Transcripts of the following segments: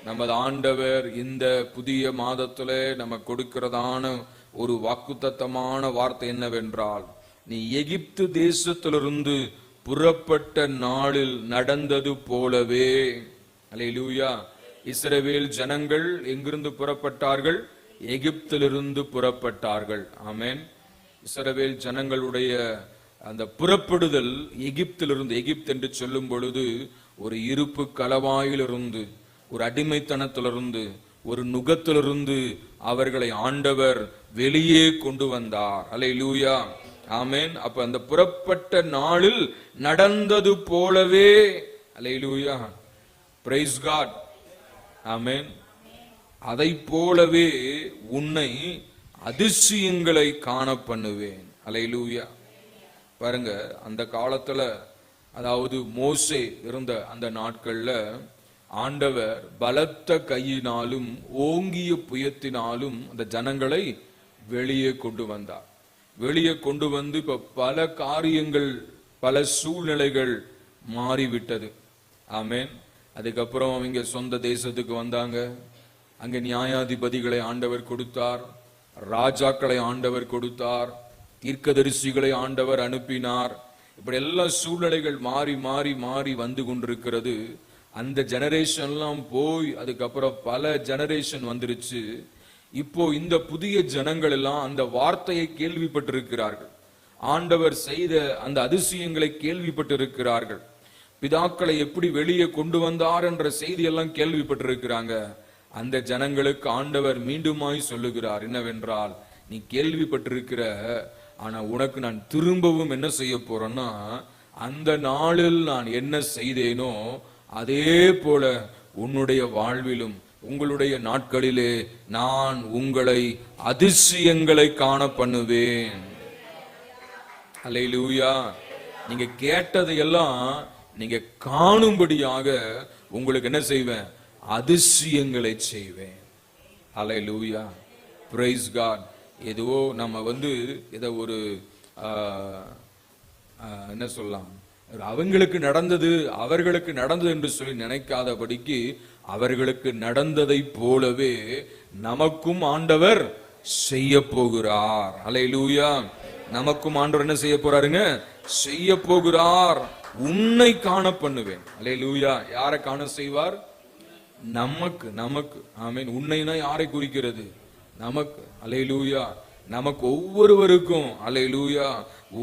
நமது ஆண்டவர் இந்த புதிய மாதத்துல நம்ம கொடுக்கிறதான ஒரு வாக்குத்தத்தமான வார்த்தை என்னவென்றால், நீ எகிப்து தேசத்திலிருந்து புறப்பட்ட நாளில் நடந்தது போலவே. அல்லேலூயா. இஸ்ரவேல் ஜனங்கள் எங்கிருந்து புறப்பட்டார்கள்? எகிப்திலிருந்து புறப்பட்டார்கள். ஆமென். இஸ்ரவேல் ஜனங்களுடைய அந்த புறப்படுதல் எகிப்திலிருந்து, எகிப்து என்று சொல்லும் பொழுது ஒரு இருப்பு களவாயிலிருந்து, ஒரு அடிமைத்தனத்திலிருந்து, ஒரு நுகத்திலிருந்து அவர்களை ஆண்டவர் வெளியே கொண்டு வந்தார். அல்லேலூயா. ஆமென். அப்ப அந்த புறப்பட்ட நாளில் நடந்தது போலவே. அல்லேலூயா. Praise God. ஆமென். அதை போலவே உன்னை அதிசயங்களை காண பண்ணுவேன். அல்லேலூயா. பாருங்க, அந்த காலத்துல, அதாவது மோசே இருந்த அந்த நாட்கள்ல ஆண்டவர் பலத்த கையினாலும் ஓங்கிய புயத்தினாலும் அந்த ஜனங்களை வெளியே கொண்டு வந்தார். வெளியே கொண்டு வந்து இப்ப பல காரியங்கள், பல சூழ்நிலைகள் மாறிவிட்டது. ஆமென். அதுக்கப்புறம் அவங்க சொந்த தேசத்துக்கு வந்தாங்க. அங்க நியாயாதிபதிகளை ஆண்டவர் கொடுத்தார், ராஜாக்களை ஆண்டவர் கொடுத்தார், தீர்க்கதரிசிகளை ஆண்டவர் அனுப்பினார். இப்படி எல்லா சூழ்நிலைகள் மாறி மாறி மாறி வந்து கொண்டிருக்கிறது. அந்த ஜெனரேஷன்லாம் போய் அதுக்கப்புறம் பல ஜெனரேஷன் வந்துருச்சு. இப்போ இந்த புதிய ஜனங்கள் எல்லாம் அந்த வார்த்தையை கேள்விப்பட்டிருக்கிறார்கள். ஆண்டவர் செய்த அந்த அதிசயங்களை கேள்விப்பட்டிருக்கிறார்கள். பிதாக்களை எப்படி வெளியே கொண்டு வந்தார் என்ற செய்தியெல்லாம் கேள்விப்பட்டிருக்கிறாங்க. அந்த ஜனங்களுக்கு ஆண்டவர் மீண்டுமாய் சொல்லுகிறார் என்னவென்றால், நீ கேள்விப்பட்டிருக்கிற, ஆனா உனக்கு நான் திரும்பவும் என்ன செய்ய போறேன்னா, அந்த நாளில் நான் என்ன செய்தேனோ அதே போல உன்னுடைய வாழ்விலும் உங்களுடைய நாட்களிலே நான் உங்களை அதிசயங்களை காண பண்ணுவேன். அல்லேலூயா. நீங்க கேட்டதையெல்லாம் நீங்க காணும்படியாக உங்களுக்கு என்ன செய்வேன்? அதிசயங்களை செய்வேன். அல்லேலூயா. Praise God. ஏதோ நம்ம இதை ஒரு என்ன சொல்லலாம், அவங்களுக்கு நடந்தது அவர்களுக்கு நடந்தது என்று சொல்லி நினைக்காதபடிக்கு அவர்களுக்கு நடந்ததை போலவே நமக்கும் ஆண்டவர் செய்ய போகிறார். அல்லேலூயா. நமக்கும் ஆண்டவர் என்ன செய்ய போறாருங்க? செய்ய போகிறார். உன்னை காண பண்ணுவேன். அல்லேலூயா. யாரை காண செய்வார்? நமக்கு. நமக்கு. ஆமென். உன்னைனா யாரை குறிக்கிறது? நமக்கு. அல்லேலூயா. நமக்கு ஒவ்வொருவருக்கும் அல்லேலூயா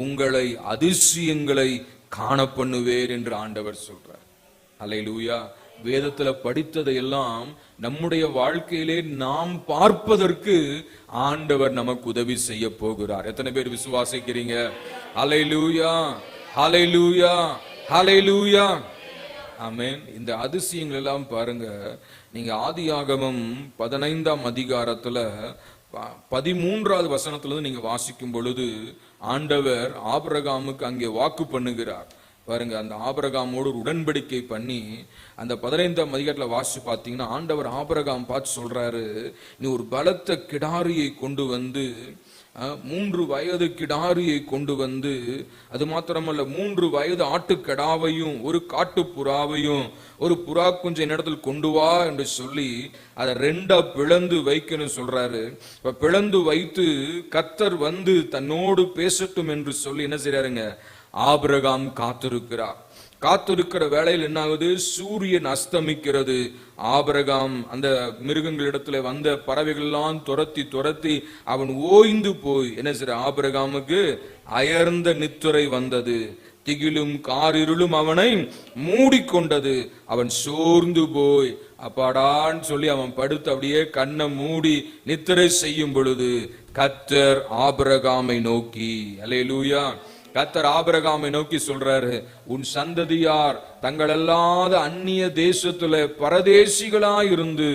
உங்களை அதிசயங்களை காண பண்ணுவேன் என்று ஆண்டவர் சொல்றார். அல்லேலூயா. வேதத்துல படித்ததை எல்லாம் நம்முடைய வாழ்க்கையிலே நாம் பார்ப்பதற்கு ஆண்டவர் நமக்கு உதவி செய்ய போகிறார். எத்தனை பேர் விசுவாசிக்கிறீங்க? அல்லேலூயா. அல்லேலூயா. அல்லேலூயா. ஆமென். இந்த அதிசயங்கள் எல்லாம் பாருங்க, நீங்க ஆதியாகமம் 15ஆம் அதிகாரத்துல 13வது வசனத்துல நீங்க வாசிக்கும் பொழுது ஆண்டவர் ஆபிரகாமுக்கு அங்கே வாக்கு பண்ணுகிறார். பாருங்க, அந்த ஆபிரகாமோடு ஒரு உடன்படிக்கை பண்ணி அந்த 15ஆம் அதிகாரத்துல வாசிச்சு பாத்தீங்கன்னா ஆண்டவர் ஆபிரகாம் பார்த்து சொல்றாரு, நீ ஒரு பலத்த கிடாரியை கொண்டு வந்து, 3 வயது கிடாரியை கொண்டு வந்து, அது மாத்திரமல்ல 3 வயது ஆட்டுக்கடாவையும் ஒரு காட்டு புறாவையும் ஒரு புறா குஞ்சு என்னிடத்தில் கொண்டு வா என்று சொல்லி அதை 2ஆ பிளந்து வைக்கணும் சொல்றாரு. இப்ப பிளந்து வைத்து கர்த்தர் வந்து தன்னோடு பேசட்டும் என்று சொல்லி என்ன செய்யறாருங்க? ஆபிரகாம் காத்திருக்கிறார். காத்திருக்கிற வேளையில் என்ன ஆகுது? சூரியன் அஸ்தமிக்கிறது. ஆபிரகாம் அந்த மிருகங்களிடத்துல வந்த பறவைகள் எல்லாம் துரத்தி துரத்தி அவன் ஓய்ந்து போய் என்ன செய்ய, ஆபிரகாமுக்கு அயர்ந்த நித்துரை வந்தது. திகிலும் காரிருளும் அவனை மூடிக்கொண்டது. அவன் சோர்ந்து போய் அப்பாடான்னு சொல்லி அவன் படுத்து அப்படியே கண்ணை மூடி நித்திரை செய்யும் பொழுது கர்த்தர் ஆபிரகாமை நோக்கி, அல்லேலூயா, கர்த்தர் ஆபிரகாமை நோக்கி சொல்றாரு, உன் சந்ததியார் தங்கள் அல்லாத அந்நிய தேசத்துல பரதேசிகளாயிருந்து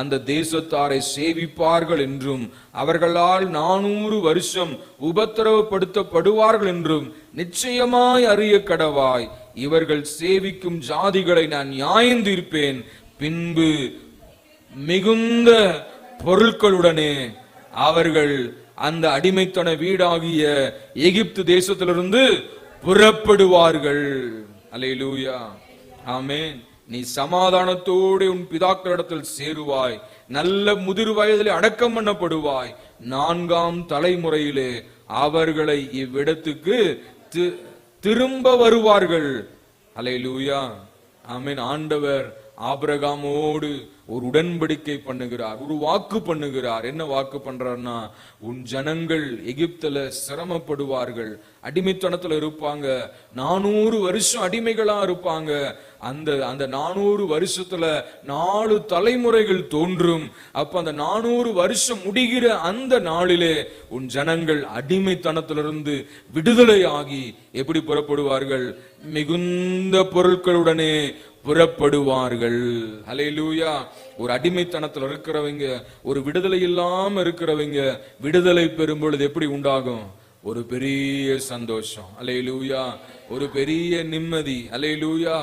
அந்த தேசத்தாரை சேவிப்பார்கள் என்றும் அவர்களால் 400 வருஷம் உபத்திரவப்படுத்தப்படுவார்கள் என்றும் நிச்சயமாய் அறிய கடவாய். இவர்கள் சேவிக்கும் ஜாதிகளை நான் நியாயந்தீர்ப்பேன். பின்பு மிகுந்த பொருட்களுடனே அவர்கள் அந்த அடிமைத்தன வீடாகிய எகிப்து தேசத்திலிருந்து புறப்படுவார்கள். அல்லேலூயா. ஆமென். நீ சமாதானத்தோடு உன் பிதாக்களிடத்தில் சேருவாய், நல்ல முதிர் வயதிலே அடக்கம் பண்ணப்படுவாய், 4ஆம் தலைமுறையிலே அவர்களை இவ்விடத்துக்கு திரும்ப வருவார்கள். அல்லேலூயா, ஆமென். ஆண்டவர் ஆபிரகாமோடு ஒரு உடன்படிக்கை பண்ணுகிறார், ஒரு வாக்கு பண்ணுகிறார். என்ன வாக்கு பண்றார்னா, உன் ஜனங்கள் எகிப்துல சிரமப்படுவார்கள், அடிமைத்தனத்துல இருப்பாங்க, 400 வருஷம் அடிமைகளா இருப்பாங்க. அந்த 400 வருஷத்துல 4 தலைமுறைகள் தோன்றும். அப்ப அந்த 400 வருஷம் முடிகிற அந்த நாளிலே உன் ஜனங்கள் அடிமைத்தனத்திலிருந்து விடுதலை ஆகி எப்படி புறப்படுவார்கள்? மிகுந்த பொருட்களுடனே புறப்படுவார்கள். அல்லேலூயா. ஒரு அடிமைத்தனத்தில் இருக்கிறவங்க, ஒரு விடுதலை இல்லாம இருக்கிறவங்க விடுதலை பெறும் பொழுது எப்படி உண்டாகும்? ஒரு பெரிய சந்தோஷம். அல்லேலூயா. ஒரு பெரிய நிம்மதி. அல்லேலூயா,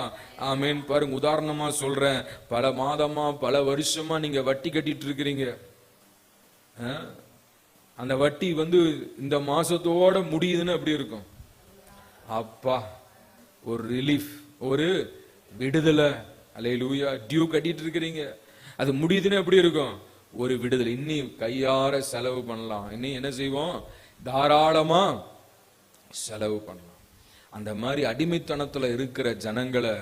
ஆமென். பாருங்க, உதாரணமா சொல்றேன். பல மாதமா பல வருஷமா நீங்க வட்டி கட்டிட்டு இருக்கிறீங்க. அந்த வட்டி இந்த மாசத்தோட முடியுதுன்னு எப்படி இருக்கும்? அப்பா, ஒரு ரிலீஃப், ஒரு விடுதலை. அல்லேலூயா. டியூ கட்டிட்டு இருக்கிறீங்க, அது முடியுதுன்னு எப்படி இருக்கும்? ஒரு விடுதலை. இன்னி கையார செலவு பண்ணலாம், இன்னி என்ன செய்வோம்? தாராளமா செலவு பண்ணலாம். அந்த மாதிரி அடிமைத்தனத்துல இருக்கிற ஜனங்களை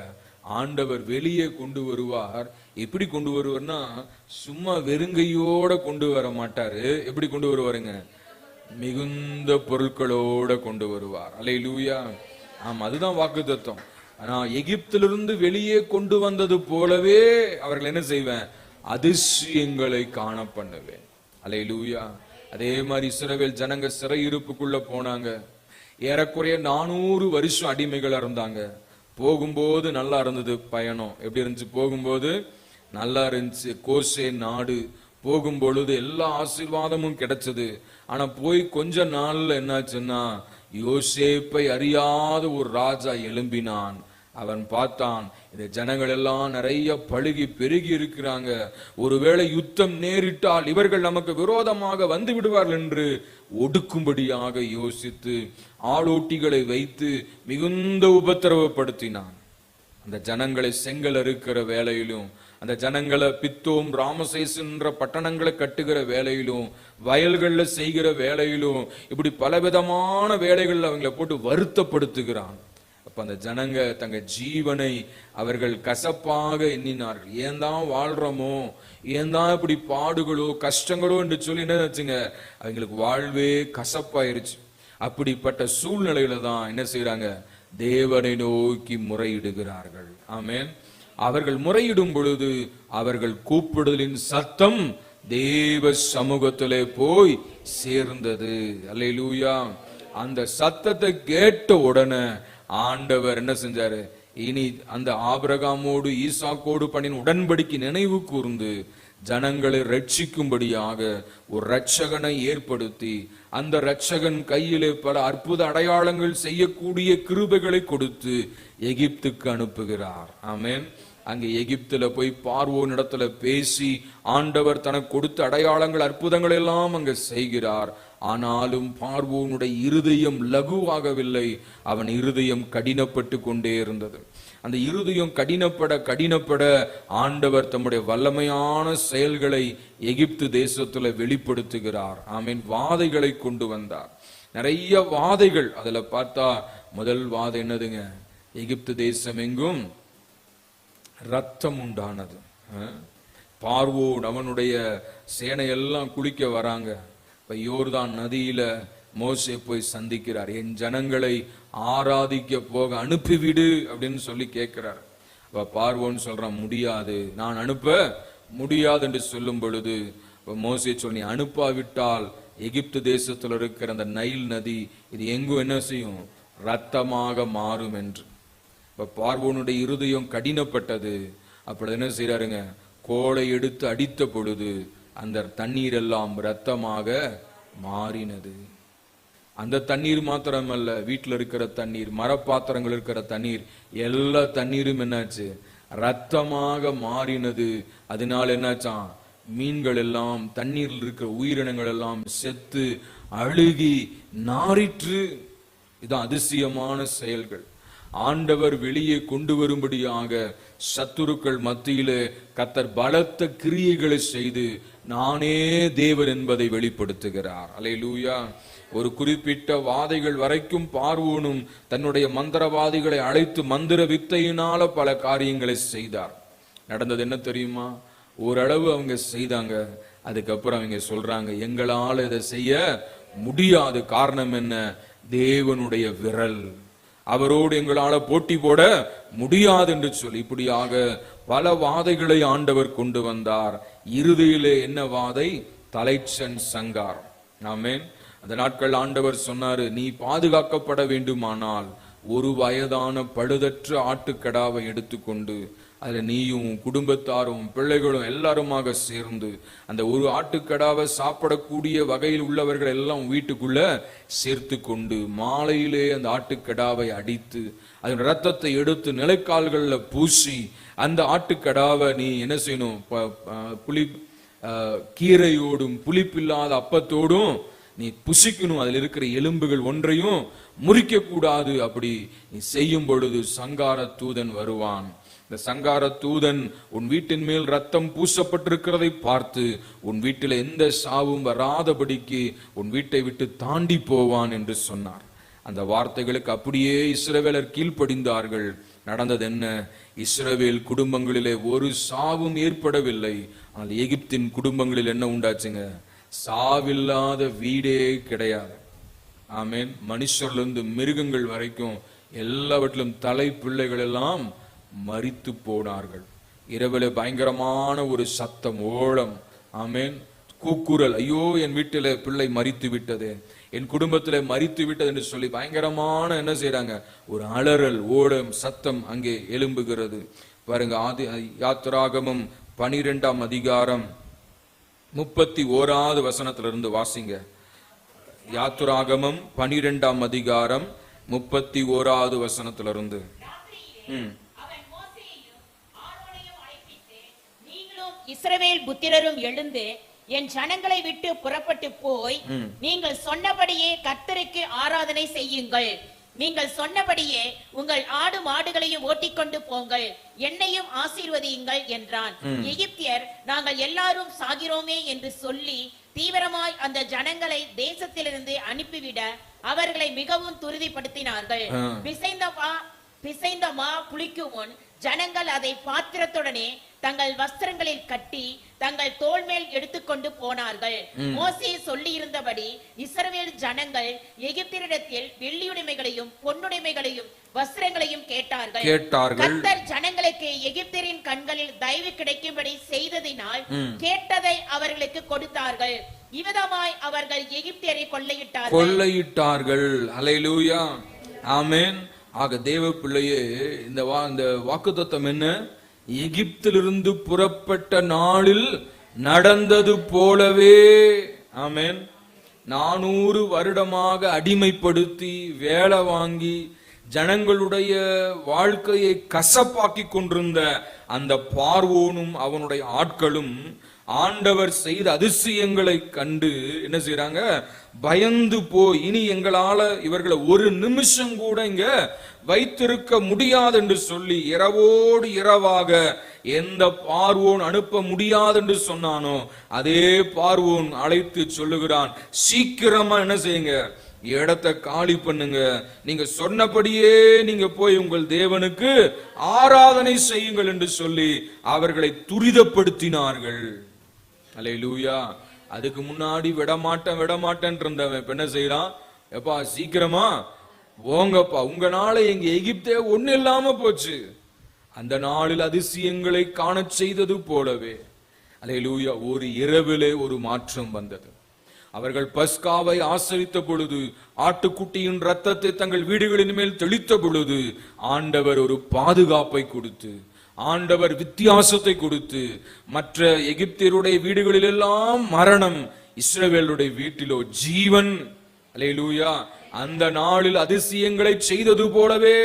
ஆண்டவர் வெளியே கொண்டு வருவார். எப்படி கொண்டு வருவார்னா, சும்மா வெறுங்கையோட கொண்டு வர மாட்டாரு. எப்படி கொண்டு வருவாருங்க? மிகுந்த பொருட்களோட கொண்டு வருவார். அல்லேலூயா. ஆமா, அதுதான் வாக்குத்தத்தம். ஆனா எகிப்திலிருந்து வெளியே கொண்டு வந்தது போலவே அவர்கள் என்ன செய்வேன்? அதிசயங்களை காண பண்ணுவேன். அல்லேலூயா. அதே மாதிரி இஸ்ரவேல் ஜனங்க சிறையிருப்புக்குள்ள போனாங்க. ஏறக்குறைய 400 வருஷம் அடிமைகளா இருந்தாங்க. போகும்போது நல்லா இருந்தது பயணம். எப்படி இருந்துச்சு? போகும்போது நல்லா இருந்துச்சு. கோசே நாடு போகும்பொழுது எல்லா ஆசீர்வாதமும் கிடைச்சது. ஆனா போய் கொஞ்ச நாள்ல என்னாச்சுன்னா, யோசேப்பை அறியாத ஒரு ராஜா எழும்பினான். அவன் பார்த்தான், இந்த ஜனங்கள் எல்லாம் நிறைய பழுகி பெருகி இருக்கிறாங்க, ஒருவேளை யுத்தம் நேரிட்டால் இவர்கள் நமக்கு விரோதமாக வந்து விடுவார்கள் என்று ஒடுக்கும்படியாக யோசித்து ஆளோட்டிகளை வைத்து மிகுந்த உபத்திரவப்படுத்தினான். அந்த ஜனங்களை செங்கல் அறுக்கிற வேலையிலும், அந்த ஜனங்களை பித்தோம் ராமசேஸ் என்ற பட்டணங்களை கட்டுகிற வேலையிலும், வயல்கள்ல செய்கிற வேலையிலும், இப்படி பலவிதமான வேலைகள் அவங்களை போட்டு வருத்தப்படுத்துகிறான். அப்ப அந்த ஜனங்க தங்க ஜீவனை அவர்கள் கசப்பாக எண்ணினார்கள். ஏன் தான் வாழ்றோமோ, ஏன் தான் இப்படி பாடுகளோ கஷ்டங்களோ என்று சொல்லி என்ன வச்சுங்க, அவங்களுக்கு வாழ்வே கசப்பாயிருச்சு. அப்படிப்பட்ட சூழ்நிலையில தான் என்ன செய்யறாங்க? தேவனை நோக்கி முறையிடுகிறார்கள். ஆமென். அவர்கள் முறையிடும் பொழுது அவர்கள் கூப்பிடுதலின் சத்தம் தேவ சமூகத்திலே போய் சேர்ந்தது. அல்லேலூயா. அந்த சத்தத்தை கேட்ட உடனே ஆண்டவர் என்ன செஞ்சாரு? இனி அந்த ஆபிரகாமோடு ஈசாக்கோடு பண்ணின உடன்படிக்கை நினைவு கூர்ந்து ஜனங்களை ரட்சிக்கும்படியாக ஒரு இரட்சகனை ஏற்படுத்தி, அந்த இரட்சகன் கையிலே பல அற்புத அடையாளங்கள் செய்யக்கூடிய கிருபைகளை கொடுத்து எகிப்துக்கு அனுப்புகிறார். ஆமென். அங்கே எகிப்துல போய் பார்வோன் இடத்துல பேசி ஆண்டவர் தனக்கு கொடுத்த அடையாளங்கள் அற்புதங்கள் எல்லாம் அங்க செய்கிறார். ஆனாலும் பார்வோனுடைய இருதயம் லகுவாகவில்லை. அவன் இருதயம் கடினப்பட்டு கொண்டே இருந்தது. அந்த இருதயம் கடினப்பட ஆண்டவர் தம்முடைய வல்லமையான செயல்களை எகிப்து தேசத்துல வெளிப்படுத்துகிறார். ஆமீன். வாதைகளை கொண்டு வந்தார். நிறைய வாதைகள். அதுல பார்த்தா முதல் வாதை என்னதுங்க? எகிப்து தேசம் எங்கும் ரத்தம் உண்டானது. பார்வோன் அவனுடைய சேனையெல்லாம் குளிக்க வராங்க. இப்ப யோர்தான் நதியில மோசே போய் சந்திக்கிறார். என் ஜனங்களை ஆராதிக்க போக அனுப்பிவிடு அப்படின்னு சொல்லி கேட்கிறார். அப்ப பார்வோன் சொல்றான், முடியாது, நான் அனுப்ப முடியாது என்று சொல்லும் பொழுது மோசே சொல்லி, அனுப்பாவிட்டால் எகிப்து தேசத்தில் இருக்கிற அந்த நைல் நதி இது எங்கும் என்ன செய்யும்? ரத்தமாக மாறும் என்று. இப்ப பார்வோனுடைய இருதயம் கடினப்பட்டது. அப்படி என்ன செய்யறாருங்க? கோலை எடுத்து அடித்த பொழுது அந்த தண்ணீர் எல்லாம் ரத்தமாக மாறினது. அந்த தண்ணீர் மாத்திரமல்ல, வீட்டில் இருக்கிற தண்ணீர், மரப்பாத்திரங்கள் இருக்கிற தண்ணீர், எல்லா தண்ணீரும் என்னாச்சு? ரத்தமாக மாறினது. அதனால என்னாச்சான்? மீன்கள் எல்லாம், தண்ணீரில் இருக்கிற உயிரினங்கள் எல்லாம் செத்து அழுகி நாறிற்று. இதுதான் அதிசயமான செயல்கள். ஆண்டவர் வெளியே கொண்டு வரும்படியாக சத்துருக்கள் மத்தியிலே கர்த்தர் பலத்த கிரியைகளை செய்து நானே தேவன் என்பதை வெளிப்படுத்துகிறார். அல்லேலூயா. ஒரு குறிப்பிட்ட வாதைகள் வரைக்கும் பார்வோனும் தன்னுடைய மந்திரவாதிகளை அழைத்து மந்திர வித்தையினால பல காரியங்களை செய்தார். நடந்தது என்ன தெரியுமா? ஓரளவு அவங்க செய்தாங்க. அதுக்கப்புறம் அவங்க சொல்றாங்க, எங்களால் இதை செய்ய முடியாது. காரணம் என்ன? தேவனுடைய விரல், அவரோடு எங்களால போட்டி போட முடியாது என்று சொல்லி இப்படியாக பல வாதைகளை ஆண்டவர் கொண்டு வந்தார். இறுதியிலே என்ன வாதை? தலைச்சன் சங்காரம். ஆமென். அந்த நாட்கள் ஆண்டவர் சொன்னாரு, நீ பாதுகாக்கப்பட வேண்டுமானால் ஒரு வயதான பழுதற்ற ஆட்டுக்கடாவை எடுத்துக்கொண்டு அதுல நீயும் குடும்பத்தாரும் பிள்ளைகளும் எல்லாருமாக சேர்ந்து அந்த ஒரு ஆட்டுக்கடாவை சாப்பிடக்கூடிய வகையில் உள்ளவர்கள் எல்லாம் வீட்டுக்குள்ள சேர்த்து கொண்டு மாலையிலே அந்த ஆட்டுக்கடாவை அடித்து அதன் ரத்தத்தை எடுத்து நிலைக்கால்கள்ல பூசி அந்த ஆட்டுக்கடாவை நீ என்ன செய்யணும்? புளி கீரையோடும் புளிப்பில்லாத அப்பத்தோடும் நீ புசிக்கணும். அதில் இருக்கிற எலும்புகள் ஒன்றையும் முறிக்க கூடாது. அப்படி நீ செய்யும் பொழுது சங்கார தூதன் வருவான். இந்த சங்கார தூதன் உன் வீட்டின் மேல் ரத்தம் பூசப்பட்டிருக்கிறதை பார்த்து உன் வீட்டில் எந்த சாவும் வராதபடிக்கு உன் வீட்டை விட்டு தாண்டி போவான் என்று சொன்னார். அந்த வார்த்தைகளுக்கு அப்படியே இஸ்ரவேலர் கீழ்ப்படிந்தார்கள். நடந்தது என்ன? இஸ்ரவேல் குடும்பங்களிலே ஒரு சாவும் ஏற்படவில்லை. ஆனால் எகிப்தின் குடும்பங்களில் என்ன உண்டாச்சுங்க? சாவில்லாத வீடே கிடையாது. ஆமேன். மனுஷர்லிருந்து மிருகங்கள் வரைக்கும் எல்லாவற்றிலும் தலை பிள்ளைகள் எல்லாம் மரித்து போனார்கள். இரவில பயங்கரமான ஒரு சத்தம், ஓலம், ஆமேன், கூக்குரல், ஐயோ என் வீட்டில பிள்ளை மரித்து விட்டது, என் குடும்பத்தில மரித்து விட்டது என்று சொல்லி பயங்கரமான என்ன செய்யறாங்க? ஒரு அலறல், ஓலம், சத்தம் அங்கே எழும்புகிறது. பாருங்க, யாத்திராகமம் 12ஆம் அதிகாரம் 31வது வசனத்திலிருந்து வாசிங்க. யாத்திராகமம் 12ஆம் அதிகாரம் 31வது வசனத்திலிருந்து. இஸ்ரவேல் புத்திரரும் எழுந்து என் ஜனங்களை விட்டு புறப்பட்டு போய் நீங்கள் சொன்னபடியே கர்த்தருக்கு ஆராதனை செய்யுங்கள், நீங்கள் சொன்னபடியே உங்கள் ஆடு மாடுகளையும் ஓட்டிக்கொண்டு போங்கள், என்னையும் ஆசீர்வதியுங்கள் என்றான். எகிப்தியர் நாங்கள் எல்லாரும் சாகிறோமே என்று சொல்லி தீவிரமாய் அந்த ஜனங்களை தேசத்திலிருந்து அனுப்பிவிட அவர்களை மிகவும் துரிதப்படுத்தினார்கள். பிசைந்த மா புளிக்கும் முன் ஜனங்கள் அதை பாத்திரத்துடனே தங்கள் வஸ்திரங்களில் கட்டி தங்கள் தோள் மேல் எடுத்துக்கொண்டு போனார்கள். மோசே சொல்லி இருந்தபடி இஸ்ரவேல் ஜனங்கள் எகிப்தியரிடத்தில் வெள்ளியுடைமைகளையும் பொன்னுடைமைகளையும் வஸ்திரங்களையும் கேட்டார்கள். கர்த்தர் ஜனங்களுக்கு எகிப்தியரின் கண்களில் தயவு கிடைக்கும்படி செய்ததினால் கேட்டதை அவர்களுக்கு கொடுத்தார்கள். இவ்விதமாய் அவர்கள் எகிப்தியரை கொள்ளையிட்டார்கள். அல்லேலூயா, ஆமென். ஆக தேவ பிள்ளையே, இந்த வாக்குத்தத்தம் என்ன? எகிப்திலிருந்து புறப்பட்ட நாளில் நடந்தது போலவே, ஆமென், 400 வருடமாக அடிமைப்படுத்தி வேலை வாங்கி ஜனங்களுடைய வாழ்க்கையை கசப்பாக்கி கொண்டிருந்த அந்த பார்வோனும் அவனுடைய ஆட்களும் ஆண்டவர் செய்த அதிசயங்களை கண்டு என்ன செய்யறாங்க? பயந்து போய் இனி எங்களால இவர்களை ஒரு நிமிஷம் கூட இங்க வைத்திருக்க முடியாது என்று சொல்லி இரவோடு இரவாக எந்த பார்வோன் அனுப்ப முடியாது என்று சொன்னானோ அதே பார்வோன் அழைத்து சொல்லுகிறான், சீக்கிரமா என்ன செய்யுங்க, இடத்தை காலி பண்ணுங்க, நீங்க சொன்னபடியே நீங்க போய் உங்கள் தேவனுக்கு ஆராதனை செய்யுங்கள் என்று சொல்லி அவர்களை துரிதப்படுத்தினார்கள். அல்லேலூயா. அதுக்கு முன்னாடி விடமாட்டேன் இருந்தவன் இப்ப என்ன செய்யறான்? எப்பா சீக்கிரமா போங்கப்பா, உங்கனால எங்க எகிப்தே ஒண்ணு இல்லாம போச்சு. அந்த நாளில் அதிசயங்களை காண செய்தது போலவே, அல்லேலூயா, ஒரு இரவிலே ஒரு மாற்றம் வந்தது. அவர்கள் பஸ்காவை ஆசரித்த பொழுது, ஆட்டுக்குட்டியின் ரத்தத்தை தங்கள் வீடுகளின் மேல் தெளித்த பொழுது ஆண்டவர் ஒரு பாதுகாப்பை கொடுத்து, ஆண்டவர் வித்தியாசத்தை கொடுத்து, மற்ற எகிப்தியருடைய வீடுகளில் எல்லாம் மரணம், இஸ்ரவேலுடைய வீட்டிலோ ஜீவன். அல்லேலூயா. அந்த நாளில் அதிசயங்களை செய்தது போலவே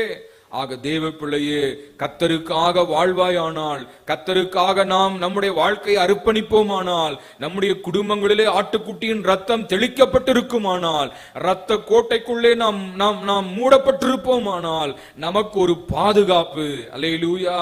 ஆக தேவ பிள்ளையே, கர்த்தருக்காக வாழ்வாயானால், கர்த்தருக்காக நாம் நம்முடைய வாழ்க்கையை அர்ப்பணிப்போமானால், நம்முடைய குடும்பங்களிலே ஆட்டுக்குட்டியின் ரத்தம் தெளிக்கப்பட்டிருக்குமானால், இரத்த கோட்டைக்குள்ளே நாம் மூடப்பட்டிருப்போமானால், நமக்கு ஒரு பாதுகாப்பு. அல்லேலூயா.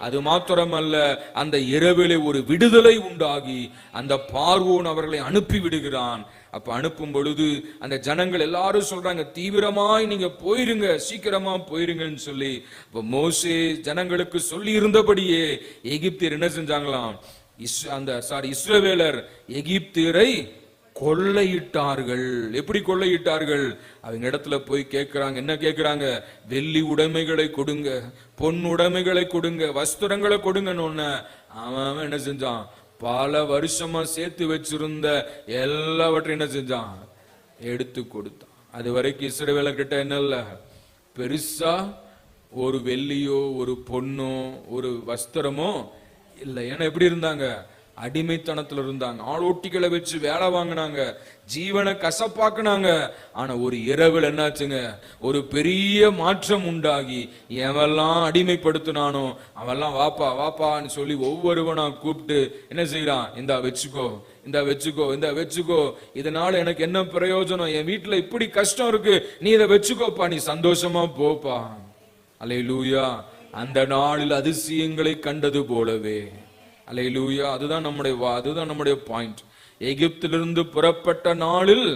அது மாத்திரமல்ல, அந்த இரவிலே ஒரு விடுதலை உண்டாகி அந்த பார்வோன் அவர்களை அனுப்பி விடுகிறான். அப்ப அனுப்பும் பொழுது அந்த ஜனங்கள் எல்லாரும் சொல்றாங்க, தீவிரமாய் நீங்க போயிருங்க, சீக்கிரமா போயிருங்கன்னு சொல்லி. இப்ப மோசே ஜனங்களுக்கு சொல்லி இருந்தபடியே எகிப்தியர் என்ன செஞ்சாங்களாம், இஸ்ரவேலர் எகிப்தியரை கொள்ளையிட்டார்கள். எப்படி கொள்ளையிட்டார்கள்? அவங்க இடத்துல போய் கேட்கிறாங்க. என்ன கேட்கிறாங்க? வெள்ளி உடைமைகளை கொடுங்க, பொன் உடைமைகளை கொடுங்க, வஸ்திரங்களை கொடுங்கன்னு. அவன் என்ன செஞ்சான்? பல வருஷமா சேர்த்து வச்சிருந்த எல்லாவற்றையும் என்ன செஞ்சான்? எடுத்து கொடுத்தான். அது வரைக்கும் இஸ்ரவேலர்கிட்ட என்ன இல்ல, பெருசா ஒரு வெள்ளியோ ஒரு பொண்ணோ ஒரு வஸ்திரமோ இல்லை. ஏன்னா எப்படி இருந்தாங்க? அடிமைத்தனத்துல இருந்தாங்க. ஆளோட்டிகளை வச்சு வேலை வாங்கினாங்க, ஜீவனை கசப்பாக்குனாங்க. ஆனா ஒரு இரவில் என்னாச்சுங்க? ஒரு பெரிய மாற்றம் உண்டாகி, எவெல்லாம் அடிமைப்படுத்தினானோ அவெல்லாம் வாப்பா வாப்பான்னு சொல்லி ஒவ்வொருவனா கூப்பிட்டு என்ன செய்யறான்? இந்தா வச்சுக்கோ, இந்த வச்சுக்கோ, இந்த வச்சுக்கோ, இதனால எனக்கு என்ன பிரயோஜனம்? என் வீட்டுல இப்படி கஷ்டம் இருக்கு, நீ இதை வச்சுக்கோப்பா, நீ சந்தோஷமா போப்பா. அல்லேலூயா. அந்த நாளில் அதிசயங்களை கண்டது போலவே. அல்லேலூயா. அதுதான் நம்முடைய பாயிண்ட். எகிப்திலிருந்து புறப்பட்ட நாளில்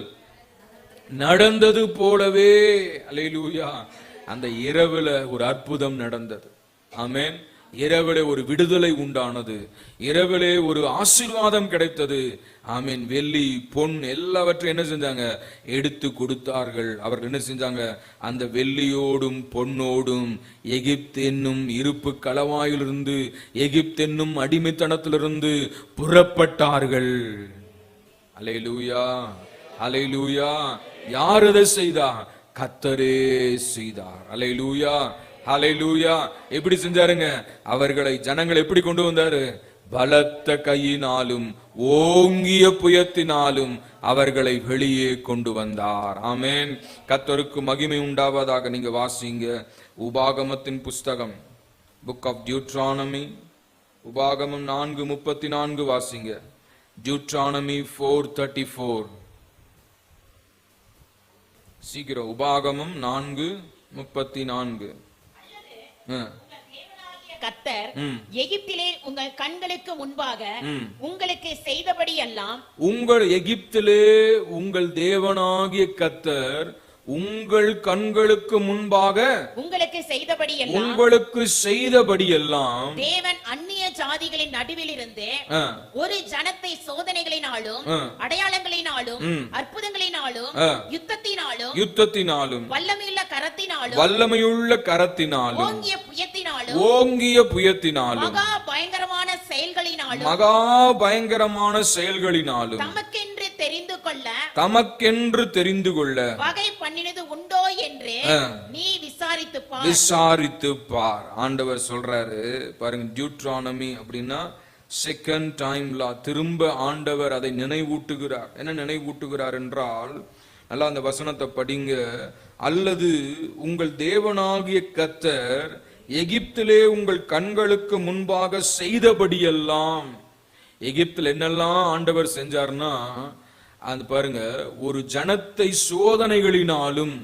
நடந்தது போலவே. அல்லேலூயா. அந்த இரவுல ஒரு அற்புதம் நடந்தது. ஆமென். இரவிலே ஒரு விடுதலை உண்டானது, இரவிலே ஒரு ஆசீர்வாதம் கிடைத்தது. ஆமீன். வெள்ளி பொன் எல்லாவற்றையும் என்ன செஞ்சாங்க? எடுத்து கொடுத்தார்கள். அவர்கள் என்ன செஞ்சாங்க? அந்த வெள்ளியோடும் பொன்னோடும் எகிப்து என்னும் இருப்பு களவாயிலிருந்து, எகிப்து என்னும் அடிமைத்தனத்திலிருந்து புறப்பட்டார்கள். அல்லேலூயா, அல்லேலூயா. யார் அதை செய்தார்? கர்த்தரே செய்தார். அல்லேலூயா, ஹல்லேலூயா. எப்படி செஞ்சாருங்க? அவர்களை ஜனங்கள் எப்படி கொண்டு வந்தாரு? பலத்த கையினாலும் ஓங்கிய புயத்தினாலும் அவர்களை வெளியே கொண்டு வந்தார். ஆமென். கர்த்தருக்கு மகிமை உண்டாவதாக. நீங்க வாசிங்க உபாகமத்தின் புஸ்தகம், புக் ஆஃப் டியூட்ரானமி, உபாகமம் 4:34 வாசிங்க. டியூட்ரானமி 4:34. சீக்கிரம். உபாகமம் 4:34. கர்த்தர் எகிப்திலே உங்கள் கண்களுக்கு முன்பாக உங்களுக்கு செய்தபடி எல்லாம், எகிப்திலே உங்கள் தேவனாகிய கர்த்தர் உங்கள் கண்களுக்கு முன்பாக உங்களுக்கு செய்தபடி எல்லாம் தேவன் அந்நிய ஜாதிகளின் நடுவில் இருந்து ஒரு ஜனத்தை சோதனைகளினாலும் அடையாளங்களினாலும் அற்புதங்களினாலும் யுத்தத்தினாலும் வல்லமையுள்ள கரத்தினாலும் ஓங்கிய புயத்தினாலும் மகா பயங்கரமான செயல்களினாலும் தமக்கென்று தெரிந்து கொள்ள வகை பண்ணினது உண்டோ என்று நீ விசாரித்து பார். ஆண்டவர் சொல்றாரு பாருங்க. டியூட்ரானமி அப்படின்னா செகண்ட் டைம் லா. திரும்ப ஆண்டவர் அதை நினைவூட்டுகிறார். என்ன நினைவூட்டுகிறார் என்றால், நல்லா அந்த வசனத்தை படிங்க. அல்லது உங்கள் தேவனாகிய கர்த்தர் எகிப்திலே உங்கள் கண்களுக்கு முன்பாக செய்தபடியெல்லாம். எகிப்தில் என்னெல்லாம் ஆண்டவர் செஞ்சார்னா, அது பாருங்க, ஒரு ஜனத்தை சோதனைகளினாலும்,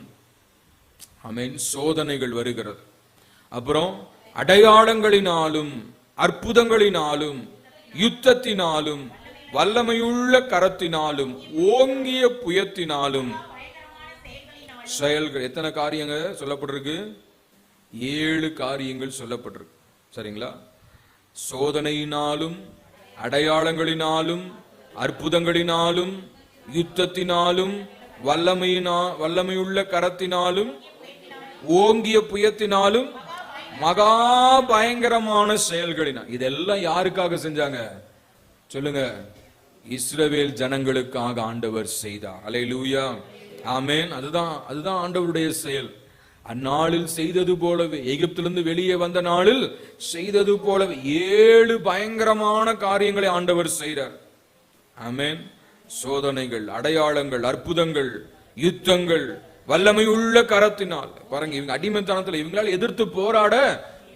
ஆமென், சோதனைகள் வருகிறது. அப்புறம் அடையாளங்களினாலும் அற்புதங்களினாலும் யுத்தத்தினாலும் வல்லமையுள்ள கரத்தினாலும் ஓங்கிய புயத்தினாலும் செயல்கள். எத்தனை காரியங்கள் சொல்லப்பட்டிருக்கு? 7 காரியங்கள் சொல்லப்பட்டிருக்கு. சரிங்களா? சோதனையினாலும் அடையாளங்களினாலும் அற்புதங்களினாலும் யுத்தத்தினாலும் வல்லமையுள்ள கரத்தினாலும் ஓங்கிய புயத்தினாலும் மகா பயங்கரமான செயல்களினால். இதெல்லாம் யாருக்காக செஞ்சாங்க சொல்லுங்க? இஸ்ரவேல் ஜனங்களுக்காக ஆண்டவர் செய்தார். அல்லேலூயா, ஆமென். அதுதான் ஆண்டவருடைய செயல். அந்நாளில் செய்தது போலவே, எகிப்திலிருந்து வெளியே வந்த நாளில் செய்தது போலவே 7 பயங்கரமான காரியங்களை ஆண்டவர் செய்தார். ஆமென். சோதனைகள், அடையாளங்கள், அற்புதங்கள், யுத்தங்கள், வல்லமையுள்ள கரத்தினால். பாருங்க, இவங்க அடிமைத்தனத்துல இவங்களால எதிர்த்து போராட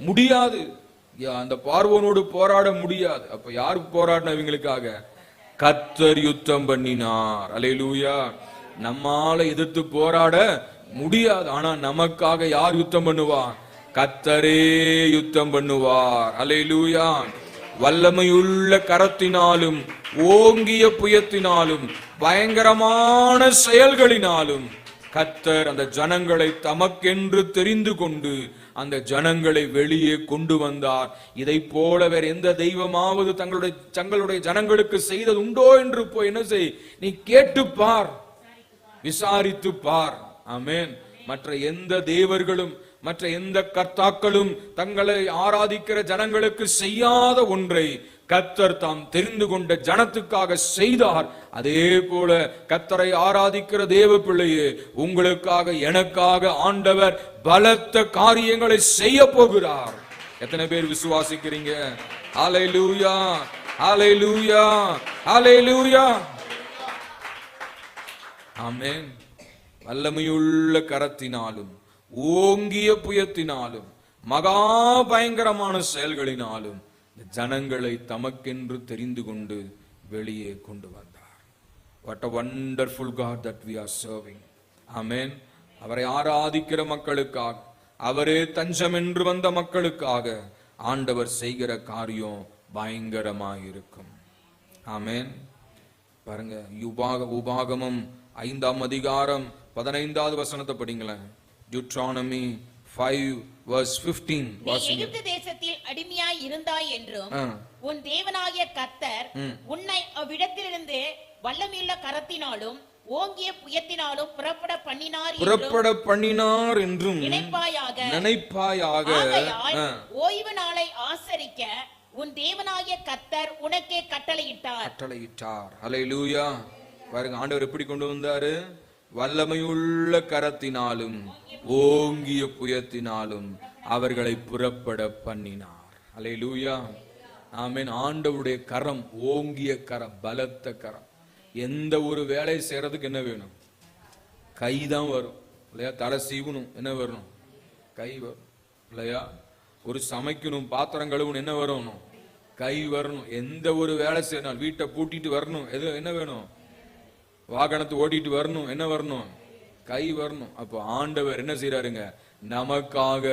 முடியாது. அந்த பார்வோனோடு போராட முடியாது. அப்ப யாரு போராடின இவங்களுக்காக? கர்த்தர் யுத்தம் பண்ணினார். அல்லேலூயா. நம்மால எதிர்த்து போராட முடியாது, ஆனா நமக்காக யார் யுத்தம் பண்ணுவார்? கர்த்தரே யுத்தம் பண்ணுவார். அல்லேலூயா. வல்லமையுள்ள கரத்தினாலும் ஓங்கிய புயத்தினாலும் பயங்கரமான செயல்களினாலும் கர்த்தர் அந்த ஜனங்களை தமக்கென்று தெரிந்து கொண்டு அந்த ஜனங்களை வெளியே கொண்டு வந்தார். இதை போல வேற எந்த தெய்வமாவது தங்களுடைய ஜனங்களுக்கு செய்தது உண்டோ என்று போய் என்ன செய், நீ கேட்டு பார், விசாரித்து பார். ஆமென். மற்ற எந்த தேவர்களும் மற்ற எந்த கர்த்தாக்களும் தங்களை ஆராதிக்கிற ஜனங்களுக்கு செய்யாத ஒன்றை கர்த்தர் தாம் தெரிந்து கொண்ட ஜனத்துக்காக செய்தார். அதே போல கர்த்தரை ஆராதிக்கிற தேவ பிள்ளையே, உங்களுக்காக எனக்காக ஆண்டவர் பலத்த காரியங்களை செய்ய போகிறார். எத்தனை பேர் விசுவாசிக்கிறீங்க? ஹல்லேலூயா, ஹல்லேலூயா, ஹல்லேலூயா. ஆமென். வல்லமையுள்ள கரத்தினாலும் ஓங்கிய புயத்தினாலும் மகா பயங்கரமான செயல்களினாலும் ஜனங்களை தமக்கென்று தெரிந்து கொண்டு வெளியே கொண்டு வந்தார். What a wonderful God that we are serving. Amen. அவரை ஆராதிக்கிற மக்களுக்காக, அவரே தஞ்சம் என்று வந்த மக்களுக்காக ஆண்டவர் செய்கிற காரியம் பயங்கரமாயிருக்கும். ஆமென். பாருங்க, உபாகமம் 5ஆம் அதிகாரம் 15வது வசனத்தை படிங்களேன். Deuteronomy 5:15 வாசிங்க. எகிப்து தேசத்தில் அடிமையாய் இருந்தாய் என்றும் உன் தேவனாகிய கர்த்தர் உன்னை அவ்விடத்திலிருந்து வல்லமையுள்ள கரத்தினாலும் ஓங்கிய புயத்தினாலும் புறப்பட பண்ணினார் என்றும் நினைப்பாயாக. ஓய்வு நாளை ஆசரிக்க உன் தேவனாகிய கர்த்தர் உனக்கே கட்டளையிட்டார். ஹல்லேலூயா. பாருங்க, ஆண்டவர் எப்படி கொண்டு வந்தாரு? வல்லமையுள்ள கரத்தினாலும் ஓங்கிய புயத்தினாலும் அவர்களை புறப்பட பண்ணினார். ஹல்லேலூயா. ஆமென். ஆண்டவருடைய கரம் ஓங்கிய கரம், பலத்த கரம். எந்த ஒரு வேலை செய்யறதுக்கு என்ன வேணும்? கைதான் வரும் இல்லையா? தலை சீவனும் என்ன வரணும்? கை வரும் இல்லையா? ஒரு சமைக்கணும், பாத்திரம் கழுவணும், என்ன வரணும்? கை வரணும். எந்த ஒரு வேலை செய்யணும், வீட்டை பூட்டிட்டு வரணும், எது என்ன வேணும்? வாகனத்தை ஓட்டிட்டு வரணும், என்ன வரணும்? கை வரணும். அப்போ ஆண்டவர் என்ன செய்யறாருங்க? நமக்காக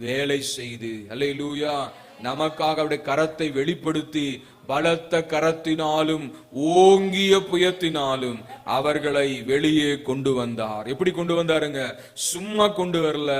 வேலை செய்து, அல்லேலூயா, நமக்காக அவருடைய கரத்தை வெளிப்படுத்தி பலத்த கரத்தினாலும் ஓங்கிய புயத்தினாலும் அவர்களை வெளியே கொண்டு வந்தார். எப்படி கொண்டு வந்தாருங்க? சும்மா கொண்டு வரல,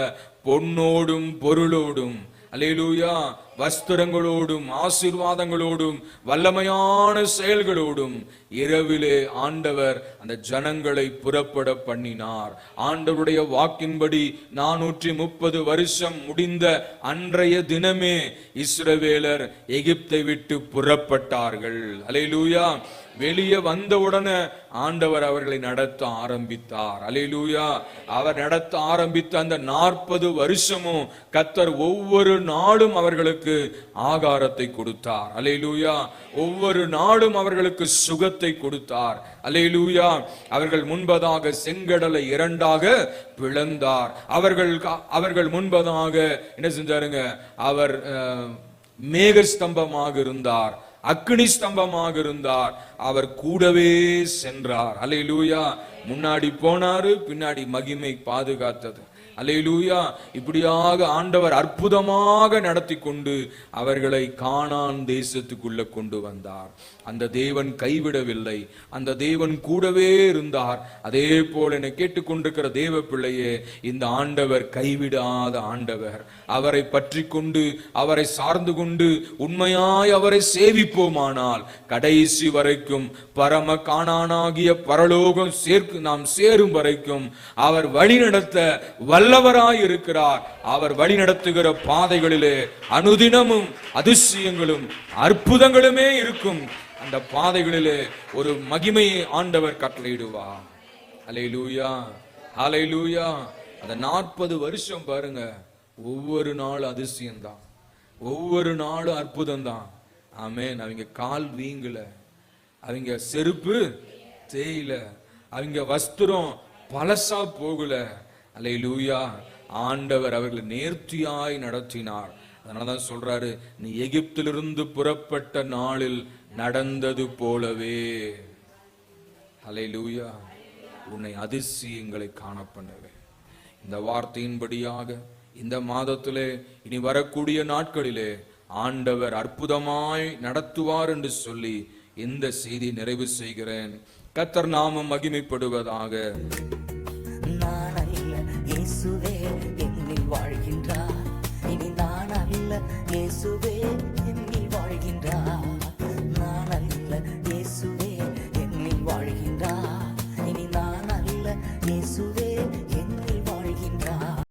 பொன்னோடும் பொருளோடும், அல்லேலூயா, வஸ்திரங்களோடும் ஆசீர்வாதங்களோடும் வல்லமையான செயல்களோடும் இரவிலே ஆண்டவர் அந்த ஜனங்களை புறப்பட பண்ணினார். ஆண்டவருடைய வாக்கின்படி 430 வருஷம் முடிந்த அன்றைய தினமே இஸ்ரவேலர் எகிப்தை விட்டு புறப்பட்டார்கள். அல்லேலூயா. வெளியே வந்தவுடனே ஆண்டவர் அவர்களை நடத்த ஆரம்பித்தார். அல்லேலூயா. அவர் நடத்த ஆரம்பித்த அந்த 40 வருஷமும் கர்த்தர் ஒவ்வொரு நாளும் அவர்களுக்கு ஆகாரத்தை கொடுத்தார். அல்லேலூயா. ஒவ்வொரு நாளும் அவர்களுக்கு சுகத்தை கொடுத்தார். அல்லேலூயா. அவர்கள் முன்பதாக செங்கடலை 2ஆக பிளந்தார். அவர்கள் முன்பதாக என்ன செஞ்சாருங்க? அவர் மேகஸ்தம்பமாக இருந்தார், அக்னி ஸ்தம்பமாக இருந்தார். அவர் கூடவே சென்றார். அல்லேலூயா. முன்னாடி போனாரு, பின்னாடி மகிமை பாதுகாத்தது. அல்லேலூயா. இப்படியாக ஆண்டவர் அற்புதமாக நடத்தி கொண்டு அவர்களை கானான் தேசத்துக்குள்ள கொண்டு வந்தார். அந்த தேவன் கைவிடவில்லை, அந்த தேவன் கூடவே இருந்தார். அதே போல என்னை கேட்டுக்கொண்டிருக்கிற தேவ பிள்ளையே, இந்த ஆண்டவர் கைவிடாத ஆண்டவர். அவரை பற்றி கொண்டு அவரை சார்ந்து கொண்டு உண்மையாய் அவரை சேவிப்போமானால் கடைசி வரைக்கும் பரம கானானாகிய பரலோகம் நாம் சேரும் வரைக்கும் அவர் வழிநடத்த வல்லவராய் இருக்கிறார். அவர் வழிநடத்துகிற பாதைகளிலே அனுதினமும் அதிசயங்களும் அற்புதங்களுமே இருக்கும். அந்த பாதைகளிலே ஒரு மகிமையை ஆண்டவர் கட்டளையிடுவார். அல்லேலூயா, அல்லேலூயா. அந்த 40 வருஷம் பாருங்க, ஒவ்வொரு நாளும் அதிசயம்தான், ஒவ்வொரு நாளும் அற்புதம் தான். ஆமென். அவங்க கால் வீங்கல, அவங்க செருப்பு தேயில, அவங்க வஸ்திரம் பலசா போகல. அல்லேலூயா. ஆண்டவர் அவர்களை நேர்த்தியாய் நடத்தினார். அதனாலதான் சொல்றாரு, நீ எகிப்திலிருந்து புறப்பட்ட நாளில் நடந்தது போலவே அல்லேலூயா உன்னை அதிசயங்களை காண பண்ணுவேன். இந்த வார்த்தையின்படியாக இந்த மாதத்திலே இனி வரக்கூடிய நாட்களிலே ஆண்டவர் அற்புதமாய் நடத்துவார் என்று சொல்லி இந்த செய்தி நிறைவு செய்கிறேன். கர்த்தர் நாமம் மகிமைப்படுவதாக. நான் அல்ல, இயேசுவே என்னில் வாழ்கின்றார். இனி நான் அல்ல, இயேசுவே என்னில் வாழ்கின்றார்.